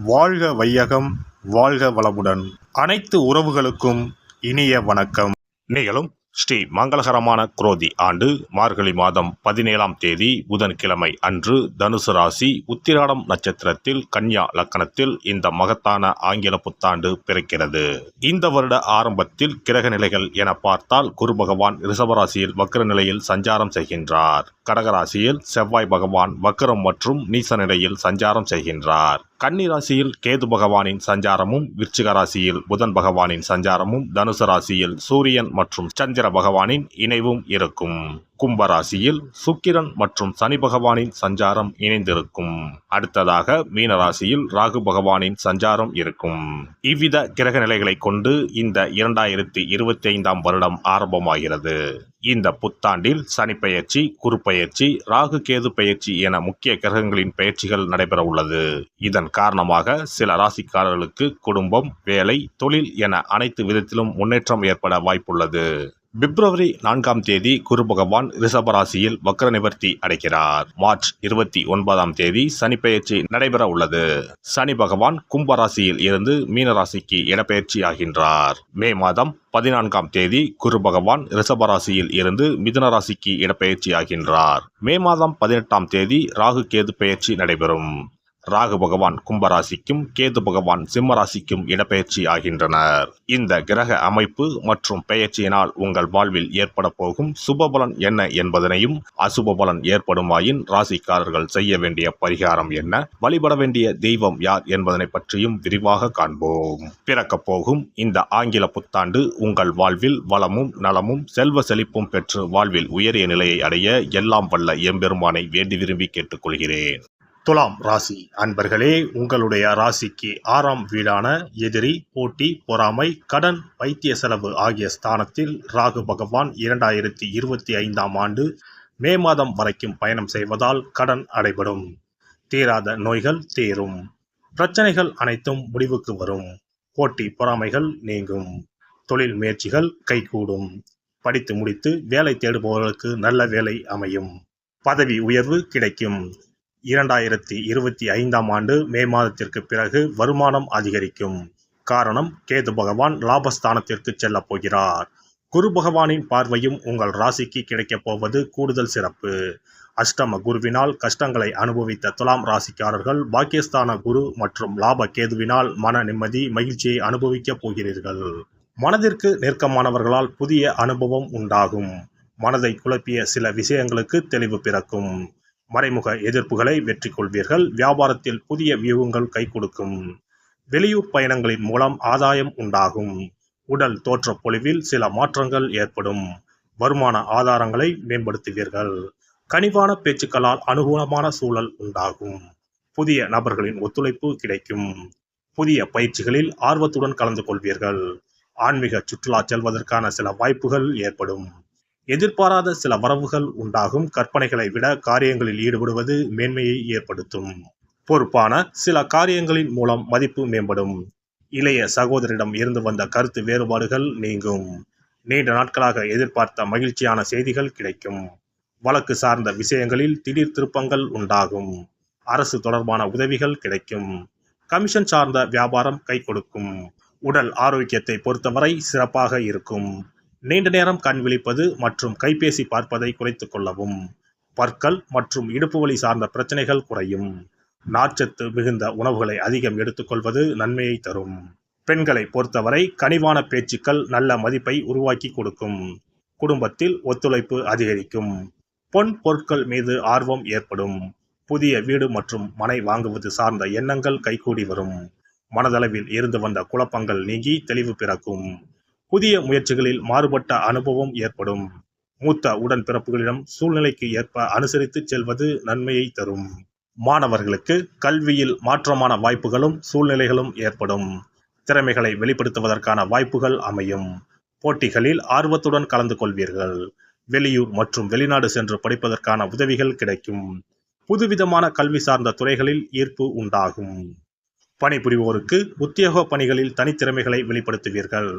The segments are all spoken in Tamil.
வாழ்க வையகம், வாழ்க வளமுடன். அனைத்து உறவுகளுக்கும் இனிய வணக்கம். நிகழும் ஸ்ரீ மங்களகரமான குரோதி ஆண்டு மார்கழி மாதம் 17ஆம் தேதி புதன்கிழமை அன்று தனுசு ராசி உத்திராடம் நட்சத்திரத்தில் கன்யா லக்கணத்தில் இந்த மகத்தான ஆங்கில புத்தாண்டு பிறக்கிறது. இந்த வருட ஆரம்பத்தில் கிரக நிலைகள் என பார்த்தால் குரு பகவான் ரிஷபராசியில் வக்ர நிலையில் சஞ்சாரம் செய்கின்றார். கடகராசியில் செவ்வாய் பகவான் வக்ரம் மற்றும் நீச நிலையில் சஞ்சாரம் செய்கின்றார். கன்னி ராசியில் கேது பகவானின் சஞ்சாரமும், விருச்சிக ராசியில் புதன் பகவானின் சஞ்சாரமும், தனுசு ராசியில் சூரியன் மற்றும் சந்திர பகவானின் இணைவும் இருக்கும். கும்பராசியில் சுக்கிரன் மற்றும் சனி பகவானின் சஞ்சாரம் இணைந்திருக்கும். அடுத்ததாக மீனராசியில் ராகு பகவானின் சஞ்சாரம் இருக்கும். இவ்வித கிரக நிலைகளை கொண்டு இந்த 2025ஆம் வருடம் ஆரம்பமாகிறது. இந்த புத்தாண்டில் சனி பெயர்ச்சி, குரு பெயர்ச்சி, ராகு கேது பெயர்ச்சி என முக்கிய கிரகங்களின் பெயர்ச்சிகள் நடைபெற உள்ளது. இதன் காரணமாக சில ராசிக்காரர்களுக்கு குடும்பம், வேலை, தொழில் என அனைத்து விதத்திலும் முன்னேற்றம் ஏற்பட வாய்ப்புள்ளது. பிப்ரவரி 4ஆம் தேதி குரு பகவான் ரிஷபராசியில் வக்ர நிவர்த்தி அடைகிறார். மார்ச் 29ஆம் தேதி சனி பெயர்ச்சி நடைபெற உள்ளது. சனி பகவான் கும்பராசியில் இருந்து மீனராசிக்கு இடப்பெயர்ச்சி ஆகின்றார். மே மாதம் 14ஆம் தேதி குரு பகவான் ரிஷபராசியில் இருந்து மிதுன ராசிக்கு இடப்பெயர்ச்சி ஆகின்றார். மே மாதம் 18ஆம் தேதி ராகு கேது பெயர்ச்சி நடைபெறும். ராகு பகவான் கும்பராசிக்கும் கேது பகவான் சிம்மராசிக்கும் இடப்பெயர்ச்சி ஆகின்றனர். இந்த கிரக அமைப்பு மற்றும் பெயர்ச்சியினால் உங்கள் வாழ்வில் ஏற்பட போகும் சுபபலன் என்ன என்பதனையும், அசுப பலன் ஏற்படுமாயின் ராசிக்காரர்கள் செய்ய வேண்டிய பரிகாரம் என்ன, வழிபட வேண்டிய தெய்வம் யார் என்பதனை பற்றியும் விரிவாக காண்போம். பிறக்கப் போகும் இந்த ஆங்கில புத்தாண்டு உங்கள் வாழ்வில் வளமும் நலமும் செல்வ செழிப்பும் பெற்று வாழ்வில் உயரிய நிலையை அடைய எல்லாம் வல்ல எம்பெருமானை வேண்டி விரும்பி கேட்டுக்கொள்கிறேன். துலாம் ராசி அன்பர்களே, உங்களுடைய ராசிக்கு 6ஆம் வீடான எதிரி, போட்டி, பொறாமை, கடன், வைத்திய செலவு ஆகிய ஸ்தானத்தில் ராகு பகவான் 2025ஆம் ஆண்டு மே மாதம் வரைக்கும் பயணம் செய்வதால் கடன் அடைபடும். தீராத நோய்கள் தீரும். பிரச்சனைகள் அனைத்தும் முடிவுக்கு வரும். போட்டி பொறாமைகள் நீங்கும். தொழில் முயற்சிகள் கைகூடும். படித்து முடித்து வேலை தேடுபவர்களுக்கு நல்ல வேலை அமையும். பதவி உயர்வு கிடைக்கும். 2025ஆம் ஆண்டு மே மாதத்திற்கு பிறகு வருமானம் அதிகரிக்கும். காரணம், கேது பகவான் லாபஸ்தானத்திற்கு செல்ல போகிறார். குரு பகவானின் பார்வையும் உங்கள் ராசிக்கு கிடைக்கப் போவது கூடுதல் சிறப்பு. அஷ்டம குருவினால் கஷ்டங்களை அனுபவித்த துலாம் ராசிக்காரர்கள் பாக்கியஸ்தான குரு மற்றும் லாப கேதுவினால் மன நிம்மதி, மகிழ்ச்சியை அனுபவிக்கப் போகிறீர்கள். மனதிற்கு நெருக்கமானவர்களால் புதிய அனுபவம் உண்டாகும். மனதை குழப்பிய சில விஷயங்களுக்கு தெளிவு பிறக்கும். மறைமுக எதிர்ப்புகளை வெற்றி கொள்வீர்கள். வியாபாரத்தில் புதிய வியூகங்கள் கை கொடுக்கும். வெளியூர் பயணங்களின் மூலம் ஆதாயம் உண்டாகும். உடல் தோற்ற பொலிவில் சில மாற்றங்கள் ஏற்படும். வருமான ஆதாரங்களை மேம்படுத்துவீர்கள். கனிவான பேச்சுக்களால் அனுகூலமான சூழல் உண்டாகும். புதிய நபர்களின் ஒத்துழைப்பு கிடைக்கும். புதிய பயிற்சிகளில் ஆர்வத்துடன் கலந்து கொள்வீர்கள். ஆன்மீக சுற்றுலா செல்வதற்கான சில வாய்ப்புகள் ஏற்படும். எதிர்பாராத சில வரவுகள் உண்டாகும். கற்பனைகளை விட காரியங்களில் ஈடுபடுவது மேன்மையை ஏற்படுத்தும். பொறுப்பான சில காரியங்களின் மூலம் மதிப்பு மேம்படும். இளைய சகோதரிடம் இருந்து வந்த கருத்து வேறுபாடுகள் நீங்கும். நீண்ட நாட்களாக எதிர்பார்த்த மகிழ்ச்சியான செய்திகள் கிடைக்கும். வழக்கு சார்ந்த விஷயங்களில் திடீர் திருப்பங்கள் உண்டாகும். அரசு தொடர்பான உதவிகள் கிடைக்கும். கமிஷன் சார்ந்த வியாபாரம் கை கொடுக்கும். உடல் ஆரோக்கியத்தை பொறுத்தவரை சிறப்பாக இருக்கும். நீண்ட நேரம் கண் விழிப்பது மற்றும் கைபேசி பார்ப்பதை குறைத்துக் கொள்ளவும். பற்கள் மற்றும் இடுப்பு வலி சார்ந்த பிரச்சனைகள் குறையும். நார்ச்சத்து மிகுந்த உணவுகளை அதிகம் எடுத்துக்கொள்வது நன்மையை தரும். பெண்களை பொறுத்தவரை கனிவான பேச்சுக்கள் நல்ல மதிப்பை உருவாக்கி கொடுக்கும். குடும்பத்தில் ஒத்துழைப்பு அதிகரிக்கும். பொன் பொருட்கள் மீது ஆர்வம் ஏற்படும். புதிய வீடு மற்றும் மனை வாங்குவது சார்ந்த எண்ணங்கள் கைகூடி வரும். மனதளவில் இருந்து வந்த குழப்பங்கள் நீங்கி தெளிவு பிறக்கும். புதிய முயற்சிகளில் மாறுபட்ட அனுபவம் ஏற்படும். மூத்த உடன்பிறப்புகளிடம் சூழ்நிலைக்கு ஏற்ப அனுசரித்து செல்வது நன்மையை தரும். மாணவர்களுக்கு கல்வியில் மாற்றமான வாய்ப்புகளும் சூழ்நிலைகளும் ஏற்படும். திறமைகளை வெளிப்படுத்துவதற்கான வாய்ப்புகள் அமையும். போட்டிகளில் ஆர்வத்துடன் கலந்து கொள்வீர்கள். வெளியூர் மற்றும் வெளிநாடு சென்று படிப்பதற்கான உதவிகள் கிடைக்கும். புதுவிதமான கல்வி சார்ந்த துறைகளில் ஈர்ப்பு உண்டாகும். பணிபுரிவோருக்கு உத்தியோக பணிகளில் தனித்திறமைகளை வெளிப்படுத்துவீர்கள்.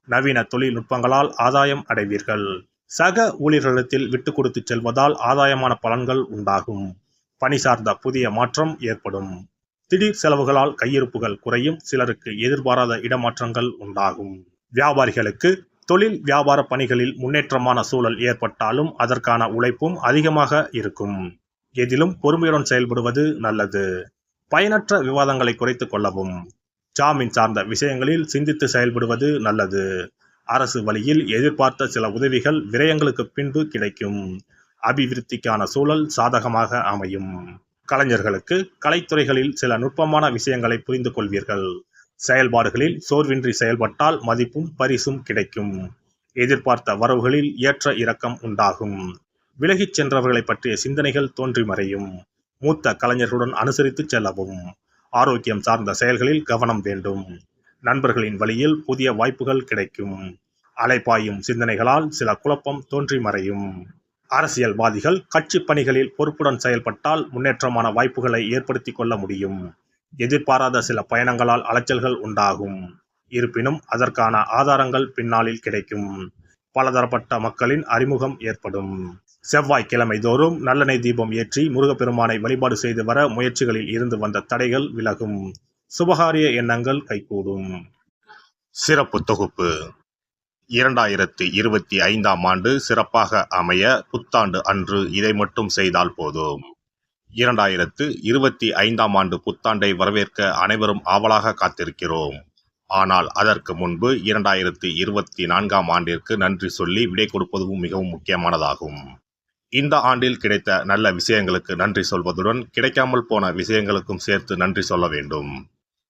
நவீன தொழில்நுட்பங்களால் ஆதாயம் அடைவீர்கள். சக ஊழியர்களிடத்தில் விட்டு கொடுத்து செல்வதால் ஆதாயமான பலன்கள் உண்டாகும். பணி சார்ந்த புதிய மாற்றம் ஏற்படும். திடீர் செலவுகளால் கையிருப்புகள் குறையும். சிலருக்கு எதிர்பாராத இடமாற்றங்கள் உண்டாகும். வியாபாரிகளுக்கு தொழில் வியாபார பணிகளில் முன்னேற்றமான சூழல் ஏற்பட்டாலும் அதற்கான உழைப்பும் அதிகமாக இருக்கும். எதிலும் பொறுமையுடன் செயல்படுவது நல்லது. பயனற்ற விவாதங்களை குறைத்துக் கொள்ளவும். ஜாமீன் சார்ந்த விஷயங்களில் சிந்தித்து செயல்படுவது நல்லது. அரசு வழியில் எதிர்பார்த்த சில உதவிகள் விரயங்களுக்கு பின்பு கிடைக்கும். அபிவிருத்திக்கான சூழல் சாதகமாக அமையும். கலைஞர்களுக்கு கலைத்துறைகளில் சில நுட்பமான விஷயங்களை புரிந்து கொள்வீர்கள். செயல்பாடுகளில் சோர்வின்றி செயல்பட்டால் மதிப்பும் பரிசும் கிடைக்கும். எதிர்பார்த்த வரவுகளில் ஏற்ற இறக்கம் உண்டாகும். விலகிச் சென்றவர்களை பற்றிய சிந்தனைகள் தோன்றி மறையும். மூத்த கலைஞர்களுடன் அனுசரித்து செல்லவும். ஆரோக்கியம் சார்ந்த செயல்களில் கவனம் வேண்டும். நண்பர்களின் வழியில் புதிய வாய்ப்புகள் கிடைக்கும். அலைபாயும் சிந்தனைகளால் சில குழப்பம் தோன்றி மறையும். அரசியல்வாதிகள் கட்சி பணிகளில் பொறுப்புடன் செயல்பட்டால் முன்னேற்றமான வாய்ப்புகளை ஏற்படுத்திக் கொள்ள முடியும். எதிர்பாராத சில பயணங்களால் அலைச்சல்கள் உண்டாகும். இருப்பினும் அதற்கான ஆதாரங்கள் பின்னாளில் கிடைக்கும். பலதரப்பட்ட மக்களின் அறிமுகம் ஏற்படும். செவ்வாய்க்கிழமை தோறும் நல்லெண்ணெய் தீபம் ஏற்றி முருகப்பெருமானை வழிபாடு செய்து வர முயற்சிகளில் இருந்து வந்த தடைகள் விலகும். சுபகாரிய எண்ணங்கள் கைகூடும். சிறப்பு தொகுப்பு. 2025ஆம் ஆண்டு சிறப்பாக அமைய புத்தாண்டு அன்று இதை மட்டும் செய்தால் போதும். 2025ஆம் ஆண்டு புத்தாண்டை வரவேற்க அனைவரும் ஆவலாக காத்திருக்கிறோம். ஆனால் அதற்கு முன்பு 2024ஆம் ஆண்டிற்கு நன்றி சொல்லி விடை கொடுப்பதும் மிகவும் முக்கியமானதாகும். இந்த ஆண்டில் கிடைத்த நல்ல விஷயங்களுக்கு நன்றி சொல்வதுடன் கிடைக்காமல் போன விஷயங்களுக்கும் சேர்த்து நன்றி சொல்ல வேண்டும்.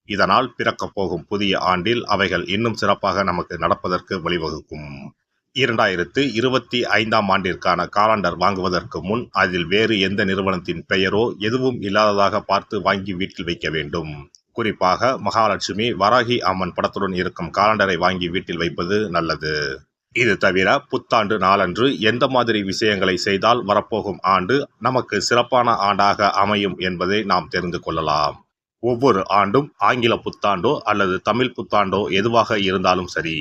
இதனால் பிறக்கப் போகும் புதிய ஆண்டில் அவைகள் இன்னும் சிறப்பாக நமக்கு நடப்பதற்கு வழிவகுக்கும். 2025ஆம் ஆண்டிற்கான காலண்டர் வாங்குவதற்கு முன் அதில் வேறு எந்த நிறுவனத்தின் பெயரோ எதுவும் இல்லாததாக பார்த்து வாங்கி வீட்டில் வைக்க வேண்டும். குறிப்பாக மகாலட்சுமி, வராகி அம்மன் படத்துடன் இருக்கும் காலண்டரை வாங்கி வீட்டில் வைப்பது நல்லது. இது தவிர புத்தாண்டு நாளன்று எந்த மாதிரி விஷயங்களை செய்தால் வரப்போகும் ஆண்டு நமக்கு சிறப்பான ஆண்டாக அமையும் என்பதை நாம் தெரிந்து கொள்ளலாம். ஒவ்வொரு ஆண்டும் ஆங்கில புத்தாண்டோ அல்லது தமிழ் புத்தாண்டோ எதுவாக இருந்தாலும் சரி,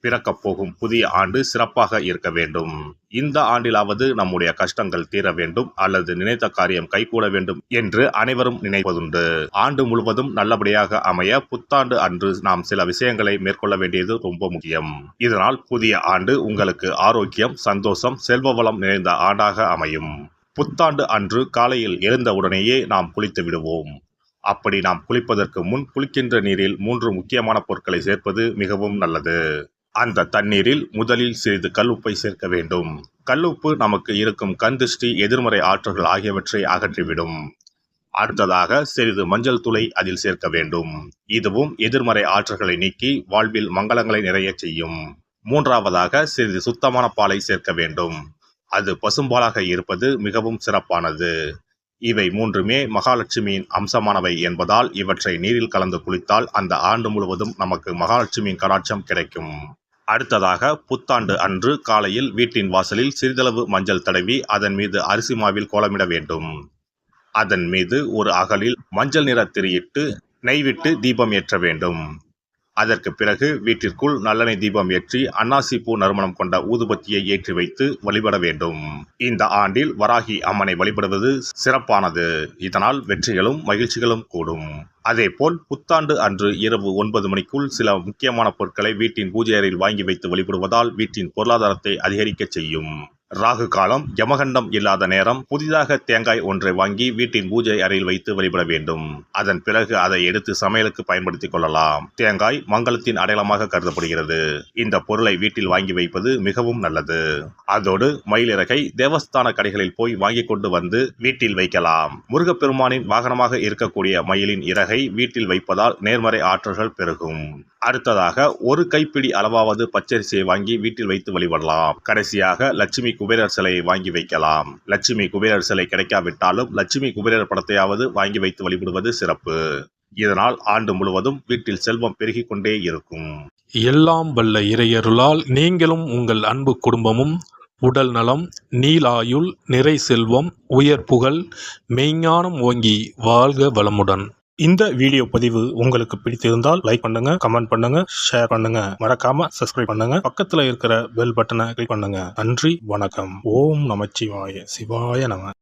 பிறக்கப் போகும் புதிய ஆண்டு சிறப்பாக இருக்க வேண்டும். இந்த ஆண்டிலாவது நம்முடைய கஷ்டங்கள் தீர வேண்டும் அல்லது நினைத்த காரியம் கைகூட வேண்டும் என்று அனைவரும் நினைப்பதுண்டு. ஆண்டு முழுவதும் நல்லபடியாக அமைய புத்தாண்டு அன்று நாம் சில விஷயங்களை மேற்கொள்ள வேண்டியது ரொம்ப முக்கியம். இதனால் புதிய ஆண்டு உங்களுக்கு ஆரோக்கியம், சந்தோஷம், செல்வ வளம் நிறைந்த ஆண்டாக அமையும். புத்தாண்டு அன்று காலையில் எழுந்தவுடனேயே நாம் குளித்து விடுவோம். அப்படி நாம் குளிப்பதற்கு முன் குளிக்கின்ற நீரில் 3 முக்கியமான பொருட்களை சேர்ப்பது மிகவும் நல்லது. அந்த தண்ணீரில் முதலில் சிறிது கல்லுப்பை சேர்க்க வேண்டும். கல்லுப்பு நமக்கு இருக்கும் கண் திருஷ்டி, எதிர்மறை ஆற்றல்கள் ஆகியவற்றை அகற்றிவிடும். அடுத்ததாக சிறிது மஞ்சள் தூளை அதில் சேர்க்க வேண்டும். இதுவும் எதிர்மறை ஆற்றல்களை நீக்கி வாழ்வில் மங்களங்களை நிறைய செய்யும். மூன்றாவதாக சிறிது சுத்தமான பாலை சேர்க்க வேண்டும். அது பசும்பாலாக இருப்பது மிகவும் சிறப்பானது. இவை மூன்றுமே மகாலட்சுமியின் அம்சமானவை என்பதால் இவற்றை நீரில் கலந்து குளித்தால் அந்த ஆண்டு முழுவதும் நமக்கு மகாலட்சுமியின் கடாட்சம் கிடைக்கும். அடுத்ததாக புத்தாண்டு அன்று காலையில் வீட்டின் வாசலில் சிறிதளவு மஞ்சள் தடவி அதன் மீது அரிசி மாவில் கோலமிட வேண்டும். அதன் மீது ஒரு அகலில் மஞ்சள் நிற திரியிட்டு நெய் விட்டு தீபம் ஏற்ற வேண்டும். அதற்கு பிறகு வீட்டிற்குள் நல்லெண்ணெய் தீபம் ஏற்றி அன்னாசி பூ நறுமணம் கொண்ட ஊதுபத்தியை ஏற்றி வைத்து வழிபட வேண்டும். இந்த ஆண்டில் வராகி அம்மனை வழிபடுவது சிறப்பானது. இதனால் வெற்றிகளும் மகிழ்ச்சிகளும் கூடும். அதேபோல் புத்தாண்டு அன்று இரவு 9 மணிக்குள் சில முக்கியமான பொருட்களை வீட்டின் பூஜை அறையில் வாங்கி வைத்து வழிபடுவதால் வீட்டின் பொருளாதாரத்தை அதிகரிக்க செய்யும். ராகு காலம், யமகண்டம் இல்லாத நேரம் புதிதாக தேங்காய் ஒன்றை வாங்கி வீட்டின் பூஜை அறையில் வைத்து வழிபட வேண்டும். அதன் பிறகு அதை எடுத்து சமையலுக்கு பயன்படுத்திக் கொள்ளலாம். தேங்காய் மங்களத்தின் அடையாளமாக கருதப்படுகிறது. இந்த பொருளை வீட்டில் வாங்கி வைப்பது மிகவும் நல்லது. அதோடு மயிலிறகை தேவஸ்தான கடைகளில் போய் வாங்கி கொண்டு வந்து வீட்டில் வைக்கலாம். முருகப்பெருமானின் வாகனமாக இருக்கக்கூடிய மயிலின் இறகை வீட்டில் வைப்பதால் நேர்மறை ஆற்றல்கள் பெருகும். அடுத்ததாக ஒரு கைப்பிடி அளவாவது பச்சரிசியை வாங்கி வீட்டில் வைத்து வழிபடலாம். கடைசியாக லட்சுமி குபேரர் சிலையை வாங்கி வைக்கலாம். லட்சுமி குபேரர் சிலை கிடைக்காவிட்டாலும் லட்சுமி குபேரர் படத்தையாவது வாங்கி வைத்து வழிபடுவது சிறப்பு. இதனால் ஆண்டு முழுவதும் வீட்டில் செல்வம் பெருகிக் கொண்டே இருக்கும். எல்லாம் வல்ல இறையருளால் நீங்களும் உங்கள் அன்பு குடும்பமும் உடல் நலம், நீலாயுள், நிறை செல்வம், உயர் புகழ், மெய்ஞானம் ஓங்கி வாழ்க வளமுடன். இந்த வீடியோ பதிவு உங்களுக்கு பிடித்திருந்தால் லைக் பண்ணுங்க, கமெண்ட் பண்ணுங்க, ஷேர் பண்ணுங்க. மறக்காம சப்ஸ்கிரைப் பண்ணுங்க. பக்கத்துல இருக்கிற பெல் பட்டனை கிளிக் பண்ணுங்க. நன்றி, வணக்கம். ஓம் நமச்சிவாய. சிவாய நம.